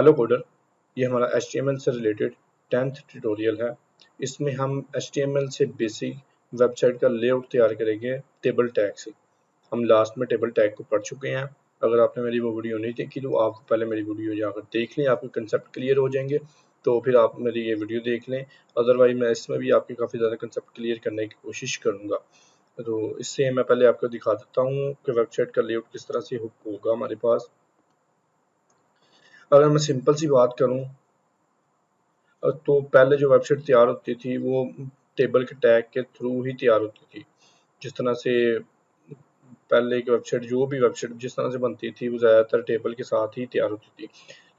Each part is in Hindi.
हेलो कोडर, ये हमारा HTML से रिलेटेड 10th ट्यूटोरियल है। इसमें हम HTML से बेसिक वेबसाइट का लेआउट तैयार करेंगे टेबल टैग से। हम लास्ट में टेबल टैग को पढ़ चुके हैं। अगर आपने मेरी वो वीडियो नहीं देखी तो आप पहले मेरी वीडियो जाकर देख लें, आपके कंसेप्ट क्लियर हो जाएंगे। तो फिर आप मेरी ये वीडियो देख लें। अदरवाइज मैं इसमें भी आपके काफ़ी ज़्यादा कंसेप्ट क्लियर करने की कोशिश करूँगा। तो इससे मैं पहले आपको दिखा देता हूँ कि वेबसाइट का लेआउट किस तरह से होगा हमारे पास। अगर मैं सिंपल सी बात करूँ तो पहले जो वेबसाइट तैयार होती थी वो टेबल के टैग के थ्रू ही तैयार होती थी। जिस तरह से पहले एक वेबसाइट जो भी वेबसाइट जिस तरह से बनती थी वो ज़्यादातर टेबल के साथ ही तैयार होती थी।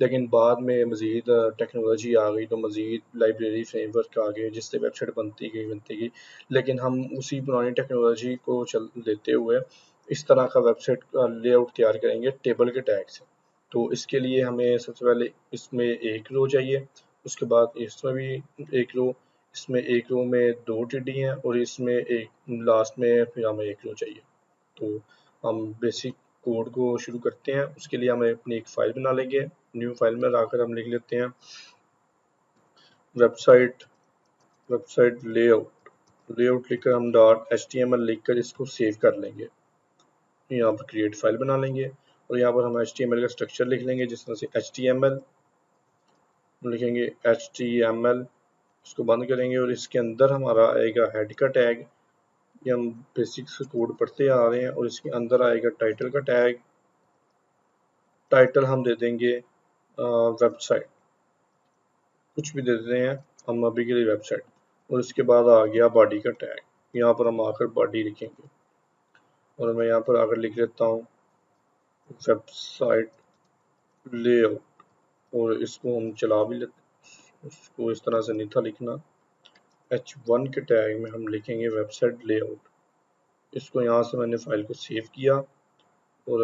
लेकिन बाद में मज़ीद टेक्नोलॉजी आ गई तो मज़ीद लाइब्रेरी फ्रेमवर्क आ गए जिससे वेबसाइट बनती गई। लेकिन हम उसी पुरानी टेक्नोलॉजी को चल लेते हुए इस तरह का वेबसाइट का लेआउट तैयार करेंगे टेबल के टैग से। तो इसके लिए हमें सबसे पहले इसमें एक रो चाहिए, उसके बाद इसमें भी एक रो, इसमें एक रो में 2 टीडी हैं और इसमें एक लास्ट में फिर हमें एक रो चाहिए। तो हम बेसिक कोड को शुरू करते हैं। उसके लिए हमें अपनी एक फ़ाइल बना लेंगे। न्यू फाइल में लाकर हम लिख लेते हैं वेबसाइट लेआउट लिखकर हम .html लिखकर इसको सेव कर लेंगे। यहाँ पर क्रिएट फाइल बना लेंगे और यहाँ पर हम HTML का स्ट्रक्चर लिख लेंगे। जिस तरह से HTML लिखेंगे, HTML इसको बंद करेंगे और इसके अंदर हमारा आएगा हेड का टैग। ये हम बेसिक्स कोड पढ़ते आ रहे हैं। और इसके अंदर आएगा टाइटल का टैग। टाइटल हम दे देंगे वेबसाइट, कुछ भी दे देते हैं हम अभी के लिए वेबसाइट। और इसके बाद आ गया बॉडी का टैग। यहाँ पर हम आकर बॉडी लिखेंगे और मैं यहाँ पर आकर लिख लेता हूँ वेबसाइट लेआउट। और इसको हम चला भी लेते, इसको इस तरह से नहीं था लिखना। H1 के टैग में हम लिखेंगे वेबसाइट लेआउट। इसको यहाँ से मैंने फाइल को सेव किया और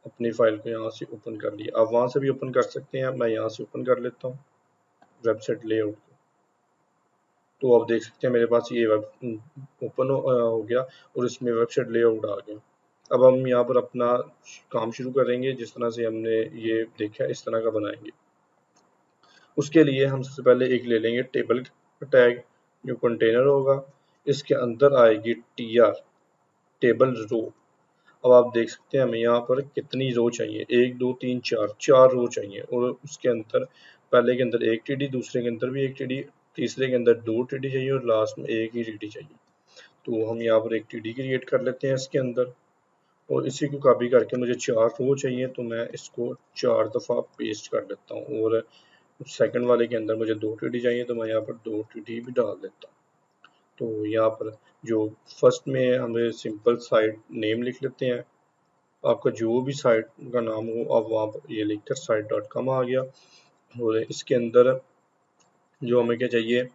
अपनी फाइल को यहाँ से ओपन कर लिया। आप वहाँ से भी ओपन कर सकते हैं, मैं यहाँ से ओपन कर लेता हूँ वेबसाइट लेआउट को। तो आप देख सकते हैं मेरे पास ये वेब ओपन हो गया और इसमें वेबसाइट लेआउट आ गया। अब हम यहाँ पर अपना काम शुरू करेंगे। जिस तरह से हमने ये देखा इस तरह का बनाएंगे। उसके लिए हम सबसे पहले एक ले लेंगे टेबल टैग जो कंटेनर होगा। इसके अंदर आएगी tr टेबल रो। अब आप देख सकते हैं हमें यहाँ पर कितनी रो चाहिए, 1 2 3 4 रो चाहिए। और उसके अंदर पहले के अंदर एक टीडी, दूसरे के अंदर भी एक टीडी, तीसरे के अंदर 2 टीडी चाहिए और लास्ट में एक ही टीडी चाहिए। तो हम यहाँ पर एक टीडी क्रिएट कर लेते हैं इसके अंदर और इसी को कॉपी करके मुझे 4 रो चाहिए तो मैं इसको 4 दफ़ा पेस्ट कर लेता हूँ। और सेकंड वाले के अंदर मुझे 2 टीडी चाहिए तो मैं यहाँ पर 2 टीडी भी डाल देता हूँ। तो यहाँ पर जो फर्स्ट में हमें सिंपल साइट नेम लिख लेते हैं। आपका जो भी साइट का नाम हो आप वहाँ पर ये लिखकर site.com आ गया। और इसके अंदर जो हमें क्या चाहिए,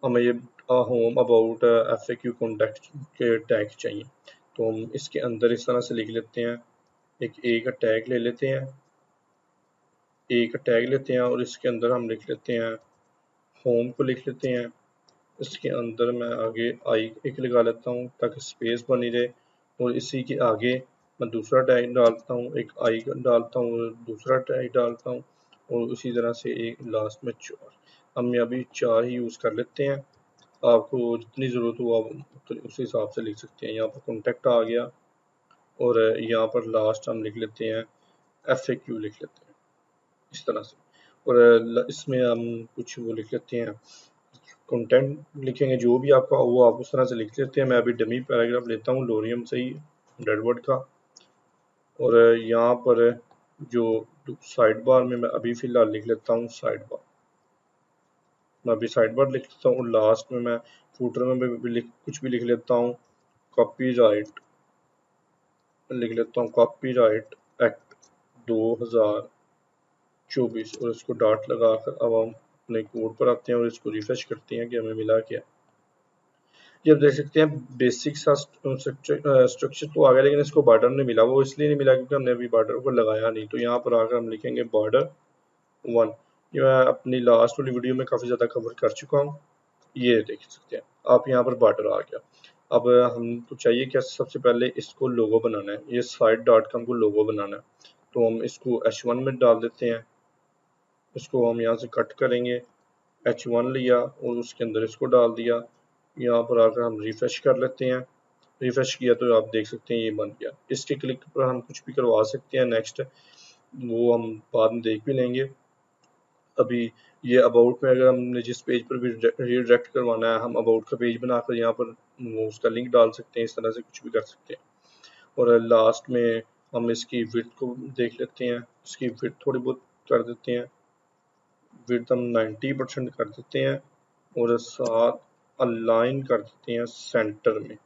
हमें ये होम अबाउट FAQ कॉन्टैक्ट के टैग चाहिए। तो हम इसके अंदर इस तरह से लिख लेते हैं, एक ए का टैग ले लेते हैं, ए का टैग लेते हैं और इसके अंदर हम लिख लेते हैं होम को लिख लेते हैं। इसके अंदर मैं आगे आई एक लगा लेता हूँ ताकि स्पेस बनी रहे। और इसी के आगे मैं दूसरा टैग डालता हूँ, एक आई डालता हूँ और दूसरा टैग डालता हूँ और उसी तरह से एक लास्ट में 4। हम अभी 4 ही यूज़ कर लेते हैं। आपको जितनी ज़रूरत हो आप उस हिसाब से लिख सकते हैं। यहाँ पर कॉन्टैक्ट आ गया और यहाँ पर लास्ट हम लिख लेते हैं FAQ लिख लेते हैं इस तरह से। और इसमें हम कुछ वो लिख लेते हैं कंटेंट लिखेंगे, जो भी आपका वो आप उस तरह से लिख लेते हैं। मैं अभी डमी पैराग्राफ लेता हूँ लोरियम से ही 100 वर्ड का। और यहाँ पर जो साइड बार में मैं अभी फ़िलहाल लिख लेता हूँ साइड बार। मैं अभी साइड बार लिख लेता हूँ। लास्ट में मैं फूटर में भी कुछ भी लिख लेता हूँ। कॉपीराइट लिख लेता हूँ, कॉपीराइट एक्ट 2024 और इसको डॉट लगाकर अब हम अपने कोड पर आते हैं और इसको रिफ्रेश करते हैं कि हमें मिला क्या। ये आप देख सकते हैं बेसिक सा स्ट्रक्चर तो आ गया, लेकिन इसको बॉर्डर नहीं मिला। वो इसलिए नहीं मिला क्योंकि हमने अभी बॉर्डर को लगाया नहीं। तो यहाँ पर आकर हम लिखेंगे बॉर्डर 1। ये मैं अपनी लास्ट वाली वीडियो में काफ़ी ज़्यादा कवर कर चुका हूँ। ये देख सकते हैं आप, यहाँ पर बॉर्डर आ गया। अब हमको चाहिए क्या, सबसे पहले इसको लोगो बनाना है। ये site.com को लोगो बनाना है तो हम इसको H1 में डाल देते हैं इसको हम यहाँ से कट करेंगे, H1 लिया और उसके अंदर इसको डाल दिया। यहाँ पर आकर हम रिफ्रेश कर लेते हैं, रिफ्रेश किया तो आप देख सकते हैं ये बन गया। इसके क्लिक पर हम कुछ भी करवा सकते हैं, नेक्स्ट वो हम बाद में देख भी लेंगे। अभी ये अबाउट में अगर हमने जिस पेज पर भी रिडायरेक्ट करवाना है, हम अबाउट का पेज बनाकर यहाँ पर वो उसका लिंक डाल सकते हैं, इस तरह से कुछ भी कर सकते हैं। और लास्ट में हम इसकी विड्थ को देख लेते हैं, इसकी विड्थ थोड़ी बहुत कर देते हैं, विड्थ हम 90% कर देते हैं और साथ अलाइन कर देते हैं सेंटर में,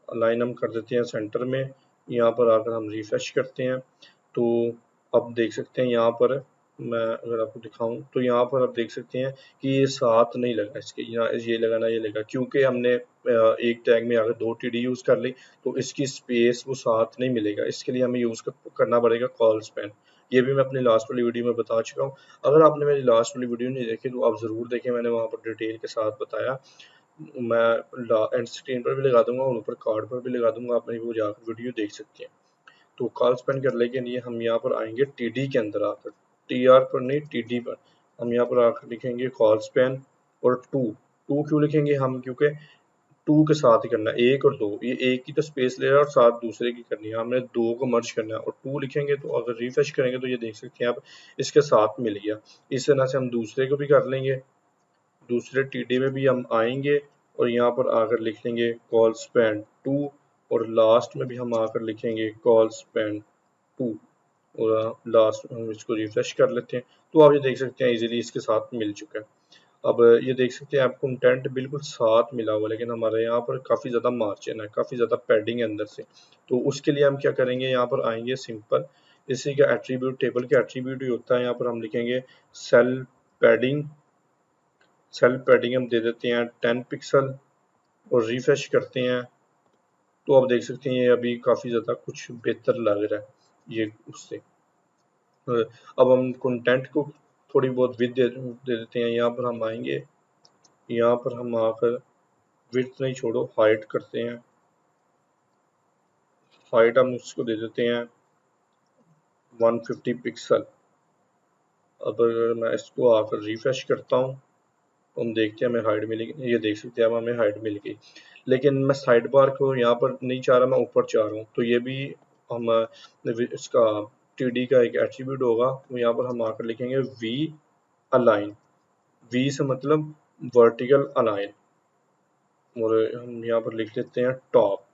अलाइन हम कर देते हैं सेंटर में। यहाँ पर आकर हम रिफ्रेश करते हैं तो अब देख सकते हैं यहाँ पर मैं अगर आपको दिखाऊं तो यहाँ पर आप देख सकते हैं कि ये साथ नहीं लगा, इसके यहाँ ये लगा ना ये लगा, क्योंकि हमने एक टैग में अगर 2 TD यूज़ कर ली तो इसकी स्पेस वो साथ नहीं मिलेगा। इसके लिए हमें यूज़ करना पड़ेगा कॉल स्पैन। ये भी मैं अपनी लास्ट वाली वीडियो में बता चुका हूँ। अगर आपने मेरी लास्ट वाली वीडियो नहीं देखी तो आप ज़रूर देखें, मैंने वहाँ पर डिटेल के साथ बताया। मैं एंड स्क्रीन पर भी लगा दूंगा और ऊपर कार्ड पर भी लगा दूंगा, आप वो जाकर वीडियो देख सकते हैं। तो कॉल स्पेंड करने के लिए हम यहाँ पर आएंगे TD के अंदर आकर, TR पर नहीं TD पर हम यहाँ पर आकर लिखेंगे कॉल स्पेन और टू। क्यों लिखेंगे हम, क्योंकि 2 के साथ ही करना है, 1 और 2, ये एक की तो स्पेस ले रहा है और साथ दूसरे की करनी है, हमने 2 को मर्ज करना है और 2 लिखेंगे तो अगर रिफ्रेश करेंगे तो ये देख सकते हैं आप इसके साथ मिल गया। इस तरह से हम दूसरे को भी कर लेंगे, दूसरे TD में भी हम आएंगे और यहाँ पर आकर लिख लेंगे कॉल स्पैन 2 और लास्ट में भी हम आकर लिखेंगे कॉल स्पैन 2 और लास्ट हम इसको रिफ्रेश कर लेते हैं तो आप ये देख सकते हैं इजीली इसके साथ मिल चुका है। अब ये देख सकते हैं आपको कंटेंट बिल्कुल साथ मिला हुआ, लेकिन हमारे यहाँ पर काफ़ी ज़्यादा मार्जिन है, काफ़ी ज़्यादा पैडिंग है अंदर से। तो उसके लिए हम क्या करेंगे, यहाँ पर आएंगे सिंपल, इसी का एट्रीब्यूट, टेबल के एट्रीब्यूट ही होता है, यहाँ पर हम लिखेंगे सेल पैडिंग। सेल पैडिंग हम दे देते हैं 10 पिक्सल और रिफ्रेश करते हैं तो आप देख सकते हैं ये अभी काफ़ी ज़्यादा कुछ बेहतर लग रहा है ये उससे। अब हम कंटेंट को थोड़ी बहुत विड्थ दे देते हैं, यहाँ पर हम आएंगे, यहाँ पर हम आकर विड्थ नहीं छोड़ो हाइट करते हैं, हाइट हम उसको दे देते हैं 150 पिक्सल। अब अगर मैं इसको आकर रिफ्रेश करता हूँ तो हम देखते हैं हमें हाइट मिलेगी, ये देख सकते हैं अब हमें हाइट मिल गई। लेकिन मैं साइड बार को यहाँ पर नहीं चाह रहा, मैं ऊपर चाह रहा हूँ, तो ये भी हम इसका TD का एक एट्रीब्यूट होगा, तो यहाँ पर हम आकर लिखेंगे वी अलाइन, वी से मतलब वर्टिकल अलाइन, और हम यहाँ पर लिख लेते हैं टॉप।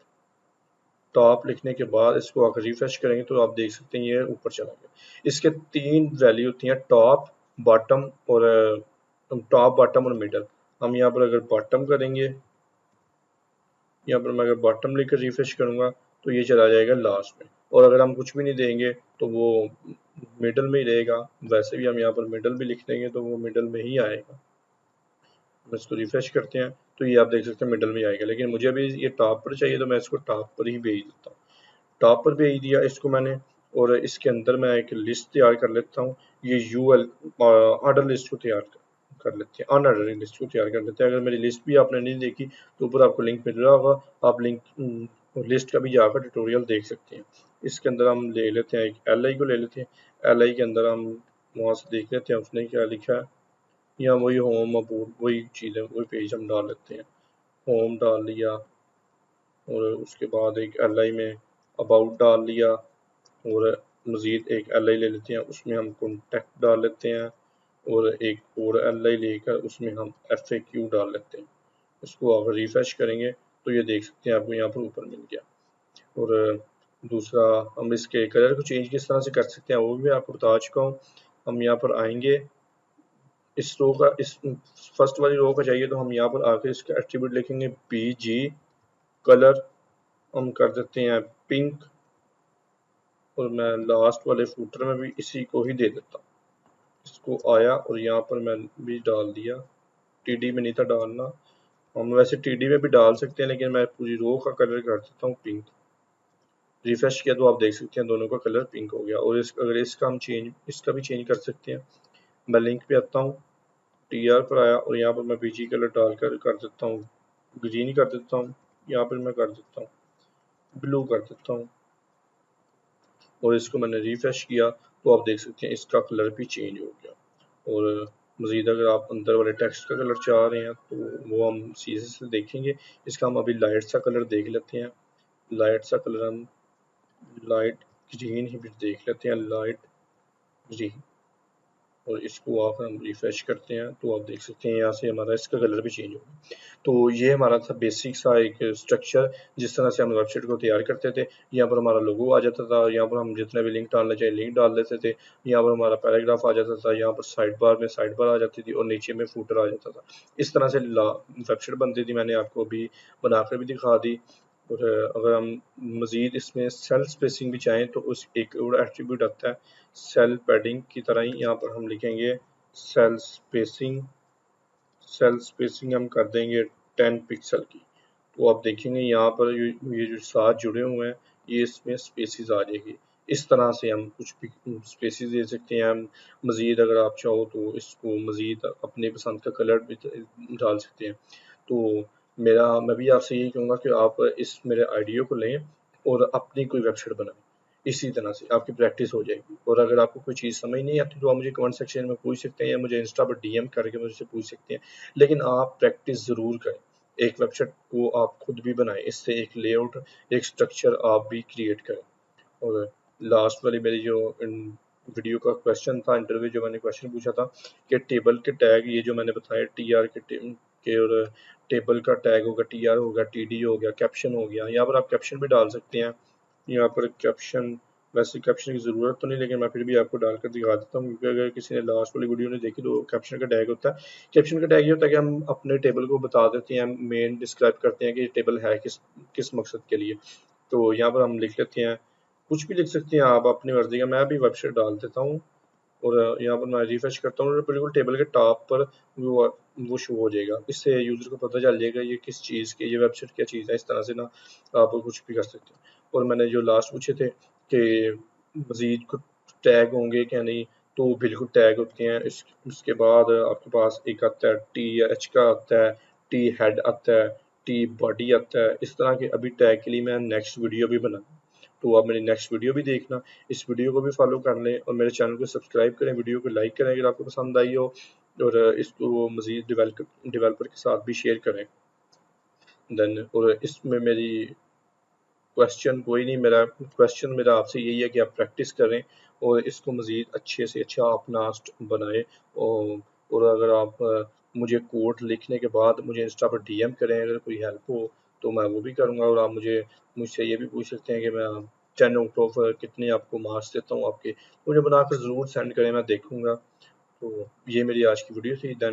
टॉप लिखने के बाद इसको अगर रिफ्रेश करेंगे तो आप देख सकते हैं ये ऊपर चला गया। इसके 3 वैल्यू होती हैं, टॉप, बॉटम और टॉप, बॉटम और मिडल। हम यहाँ पर अगर बॉटम करेंगे, यहाँ पर मैं अगर बॉटम लेकर रिफ्रेश करूँगा तो ये चला जाएगा लास्ट में, और अगर हम कुछ भी नहीं देंगे तो वो मिडल में ही रहेगा। वैसे भी हम यहाँ पर मिडल भी लिख देंगे तो वो मिडल में ही आएगा। इसको रिफ्रेश करते हैं तो ये आप देख सकते हैं मिडल में आएगा, लेकिन मुझे अभी ये टॉप पर चाहिए तो मैं इसको टॉप पर ही भेज देता हूँ। टॉप पर भेज दिया इसको मैंने, और इसके अंदर मैं एक लिस्ट तैयार कर लेता हूँ। ये UL ऑर्डर लिस्ट को तैयार कर लेते हैं, अनऑर्डर लिस्ट को तैयार कर लेते हैं। अगर मेरी लिस्ट भी आपने नहीं देखी तो ऊपर आपको लिंक मिल रहा होगा, आप लिंक लिस्ट का भी जाकर ट्यूटोरियल देख सकते हैं। इसके अंदर हम ले लेते हैं एक LI को ले लेते हैं, LI के अंदर हम वहाँ से देख लेते हैं उसने क्या लिखा है, या वही होम अबाउट वही चीज़ है, वही पेज हम डाल लेते हैं। होम डाल लिया और उसके बाद एक LI में अबाउट डाल लिया, और मज़ीद एक LI ले लेते हैं, उसमें हम कॉन्टैक्ट डाल लेते हैं, और एक और LI लेकर उसमें हम FAQ डाल लेते हैं। इसको अगर रिफ्रेश करेंगे तो ये देख सकते हैं आपको यहाँ पर ऊपर मिल गया। और दूसरा हम इसके कलर को चेंज किस तरह से कर सकते हैं वो भी मैं आपको बता चुका हूँ। हम यहाँ पर आएंगे, इस रो का, इस फर्स्ट वाली रो का चाहिए तो हम यहाँ पर आकर इसका एट्रीब्यूट लिखेंगे BG कलर, हम कर देते हैं पिंक, और मैं लास्ट वाले फूटर में भी इसी को ही दे देता हूँ। इसको आया और यहाँ पर मैं भी डाल दिया, TD में नहीं था डालना, हम वैसे TD में भी डाल सकते हैं लेकिन मैं पूरी रो का कलर कर देता हूँ पिंक। रिफ्रेश किया तो आप देख सकते हैं दोनों का कलर पिंक हो गया। और अगर इसका हम इसका भी चेंज कर सकते हैं। मैं लिंक पे आता हूँ, TR पर आया और यहाँ पर मैं BG कलर डालकर कर देता हूँ ग्रीन कर देता हूँ, यहाँ पर मैं कर देता हूँ ब्लू कर देता हूँ, और इसको मैंने रिफ्रेश किया तो आप देख सकते हैं इसका कलर भी चेंज हो गया। और मज़ीद अगर आप अंदर वाले टेक्स्ट का कलर चाह रहे हैं तो वो हम सीधे से देखेंगे। इसका हम अभी लाइट सा कलर देख लेते हैं। लाइट सा कलर हम लाइट ग्रीन ही भी देख लेते हैं, लाइट ग्रीन। और इसको आप हम रिफ्रेश करते हैं तो आप देख सकते हैं यहाँ से हमारा इसका कलर भी चेंज हो गया। तो ये हमारा था बेसिक सा एक स्ट्रक्चर, जिस तरह से हम वेबसाइट को तैयार करते थे। यहाँ पर हमारा लोगो आ जाता था, यहाँ पर हम जितने भी लिंक डालना चाहिए लिंक डाल देते थे, यहाँ पर हमारा पैराग्राफ आ जाता था, यहाँ पर साइड बार में साइड बार आ जाती थी और नीचे में फूटर आ जाता था। इस तरह से वेबसाइट बनती थी, मैंने आपको अभी बनाकर भी दिखा दी। और अगर हम मज़ीद इसमें सेल स्पेसिंग भी चाहें तो उस एक और एट्रीब्यूट आता है सेल पैडिंग की तरह ही। यहाँ पर हम लिखेंगे सेल स्पेसिंग, सेल स्पेसिंग हम कर देंगे 10 पिक्सल की। तो आप देखेंगे यहाँ पर ये जो साथ जुड़े हुए हैं ये इसमें स्पेसिस आ जाएगी। इस तरह से हम कुछ भी स्पेसिस दे सकते हैं। हम मज़ीद अगर आप चाहो तो इसको मज़ीद अपने पसंद का कलर भी डाल सकते हैं। तो मैं भी आपसे यही कहूँगा कि आप इस मेरे आइडिया को लें और अपनी कोई वेबसाइट बनाएं। इसी तरह से आपकी प्रैक्टिस हो जाएगी। और अगर आपको कोई चीज़ समझ नहीं आती तो आप मुझे कमेंट सेक्शन में पूछ सकते हैं या मुझे इंस्टा पर डीएम करके मुझसे पूछ सकते हैं। लेकिन आप प्रैक्टिस ज़रूर करें। एक वेबसाइट को आप खुद भी बनाएं, इससे एक लेआउट, एक स्ट्रक्चर आप भी क्रिएट करें। और लास्ट वाली मेरी जो वीडियो का क्वेश्चन था, इंटरव्यू जो मैंने क्वेश्चन पूछा था कि टेबल के टैग ये जो मैंने बताया टीआर के और टेबल का टैग होगा, टीआर होगा, टीडी हो गया, कैप्शन हो गया। यहाँ पर आप कैप्शन भी डाल सकते हैं। यहाँ पर कैप्शन, वैसे कैप्शन की ज़रूरत तो नहीं, लेकिन मैं फिर भी आपको डालकर दिखा देता हूँ क्योंकि अगर किसी ने लास्ट वाली वीडियो नहीं देखी तो कैप्शन का टैग होता है। कैप्शन का टैग ये होता है कि हम अपने टेबल को बता देते हैं, मेन डिस्क्राइब करते हैं कि ये टेबल है किस किस मकसद के लिए। तो यहाँ पर हम लिख लेते हैं, कुछ भी लिख सकते हैं आप अपनी मर्जी का। मैं भी वेबसाइट डाल देता हूँ और यहाँ पर मैं रिफ्रेश करता हूँ और बिल्कुल टेबल के टॉप पर वो शो हो जाएगा। इससे यूज़र को पता चल जाएगा ये किस चीज़ की, ये वेबसाइट क्या चीज़ है। इस तरह से ना आप कुछ भी कर सकते हैं। और मैंने जो लास्ट पूछे थे कि मज़ीद कुछ टैग होंगे क्या नहीं, तो बिल्कुल टैग होते हैं। इसके बाद आपके पास एक आता है टी एच का आता है, टी हेड आता है, टी बॉडी आता है। इस तरह के अभी टैग के लिए मैं नेक्स्ट वीडियो भी बना, तो आप मेरी नेक्स्ट वीडियो भी देखना। इस वीडियो को भी फॉलो कर लें और मेरे चैनल को सब्सक्राइब करें, वीडियो को लाइक करें अगर आपको पसंद आई हो, और इसको मज़ीद डेवलपर के साथ भी शेयर करें। देन और इसमें मेरी क्वेश्चन कोई नहीं, मेरा क्वेश्चन मेरा आपसे यही है कि आप प्रैक्टिस करें और इसको मज़ीद अच्छे से अच्छा अपना बनाएं। और अगर आप मुझे कोड लिखने के बाद मुझे इंस्टा पर डीएम करें अगर कोई हेल्प हो तो मैं वो भी करूँगा। और आप मुझसे ये भी पूछ सकते हैं कि मैं 10 आउट ऑफ कितने आपको मार्क्स देता हूँ आपके, मुझे बनाकर ज़रूर सेंड करें, मैं देखूँगा। तो ये मेरी आज की वीडियो थी।